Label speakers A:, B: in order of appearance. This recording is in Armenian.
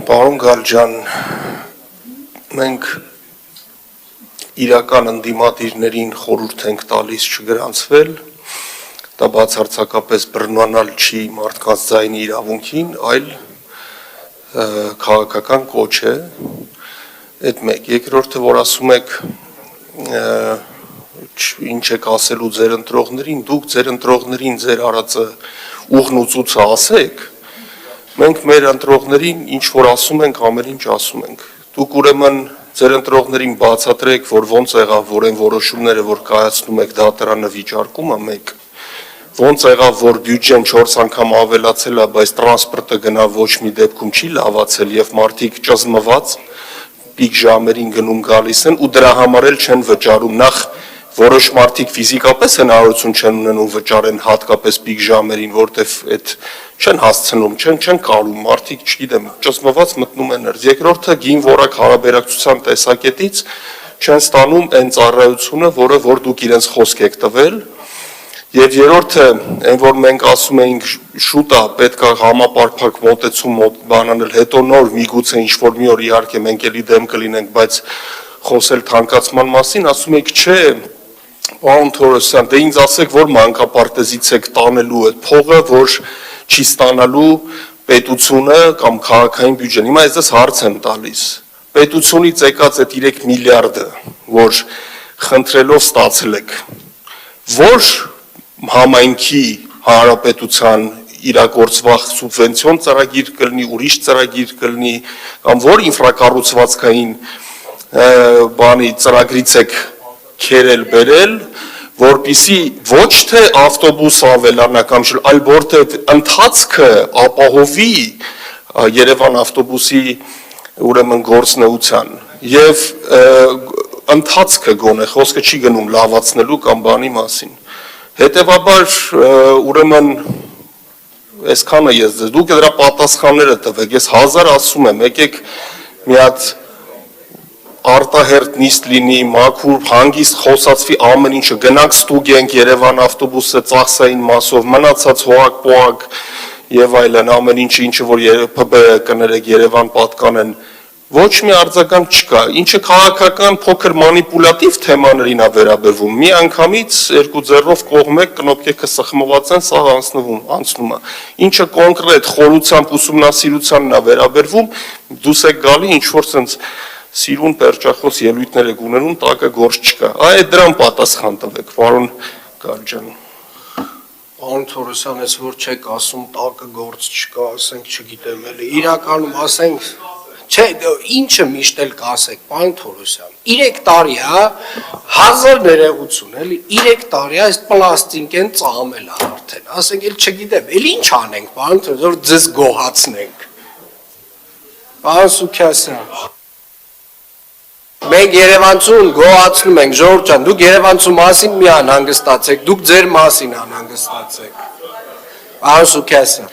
A: Պարոն Գալջան, մենք իրական ընդդիմադիրներին խորհուրդ ենք տալիս չգրանցվել, դա բացարձակապես բռնանալ չի մարդկանց ձայնի իրավունքին, այլ քաղաքական կոչ է, այդ մեկ, երկրորդը, որ ասում եք ինչ եք ասելու ձեր ընտրողներին, դուք ձեր ընտրողներին ձեր արածը ուղն ու ծուծը ասեք, մենք մեր ընտրողներին ինչ որ ասում ենք, ամեն ինչ ասում ենք, դուք ուրեմն ձեր ընտրողներին բացատրեք, որ ոնց եղավ, որ այն որոշումները, որ կայացնում եք դատարանը վիճարկում է մեկ, ոնց եղավ, որ բյուջեն 4 անգամ ավելացել է, բայց տրանսպորտը գնա ոչ մի դեպքում չի լավացել եւ մարդիկ ճզմված պիկ ժամերին գնում գալիս են ու դրա համար էլ չեն վճարում, նախ որոշ մարդիկ ֆիզիկապես հնարավորություն չեն ունենում վճարեն հատկապես պիկ ժամերին, որտեվ այդ չեն հասցնում, չեն կարում, մարդիկ, չգիտեմ, ճզմված մտնում են ներս։ Երկրորդը գին որակ հարաբերակցության տեսակետից չեն ստանում այն ծառայությունը, որ դուք իրենց խոսք եք տվել։ Եվ երրորդը, այն որ մենք ասում էինք շուտ է, պետք է համապարփակ մոտեցում բանանել, հետո նոր միգուցե ինչ-որ մի օր իհարկե մենք էլի դեմ կլինենք, բայց խոսել թանկացման մասին, ասում եք չէ, պարոն Թորոսյան, դե ինձ ասեք, որ մանկապարտեզից եք տանելու այդ փողը, որ չի ստանալու պետությունը կամ քաղաքային բյուջեն։ Հիմա ես հարց եմ տալիս։ Պետությունից եկած այդ 3 միլիարդը, որ խնդրելով ստացել եք, որ համայնքի հանրապետության իրագործվող սուբվենցիոն ծրագիր կլինի, ուրիշ ծրագիր կլինի, կամ որ ինֆրակառուցվածքային բանի ծրագրից եք քերել բերել, որպիսի ոչ թե ավտոբուս ավելանա կամ չէ, այլ որտեղ ընթացքը ապահովի Երևան ավտոբուսի ուրեմն գործնեության եւ ընթացքը գոնե խոսքը չի գնում լավացնելու կամ բանի մասին։ Հետևաբար ուրեմն այսքանը ես ձեզ դուք դրա պատասխանները տվեք, ես 1000 ասում եմ, եկեք մի հատ արտահերտ նիստ լինի, մաքուր, հանգիստ խոսացվի ամեն ինչը, գնանք ստուգենք Երևան ավտոբուսը ծախսային մասով, մնացած հողակ-պողակ եւ այլն, ամեն ինչը որ ՊԲ կներեք Երևան պատկանեն, ոչ մի արձագանք չկա, ինչը քաղաքական փոքր մանիպուլատիվ թեմաներին է վերաբերվում, մի անգամից երկու ձեռով կողմեք կնոպկեքը սխմված են, սա անցնում է, ինչը կոնկրետ խորությամբ ուսումնասիրությանն է վերաբերվում, դուս եք գալի ինչ որ sense սիրուն պերճախոս ելույթներ եք ունենում, տակը գործ չկա, այդ դրան պատասխան տվեք, պարոն Գալջան։
B: Պարոն Թորոսյան, ես որ չեք ասում տակը գործ չկա, ասենք չգիտեմ էլի, իրականում ասենք, չէ, ինչը միշտ էլ կասեք, պարոն Թորոսյան, 3 տարի է, 1000 ներողություն, էլի, 3 տարի է, այս պլաստիկ են ծամել արդեն, ասենք էլ չգիտեմ, էլ ինչ անենք, պարոն Թորոսյան, որ ձեզ գոհացնենք։ Պարոն Սուքիասյան, մենք Երևանցուն գոհացնում ենք, ժողովուրդ ջան, դուք Երևանցու մասին մի անհանգստացեք, դուք ձեր մասին անհանգստացեք։ Պարոն Սուքիասյան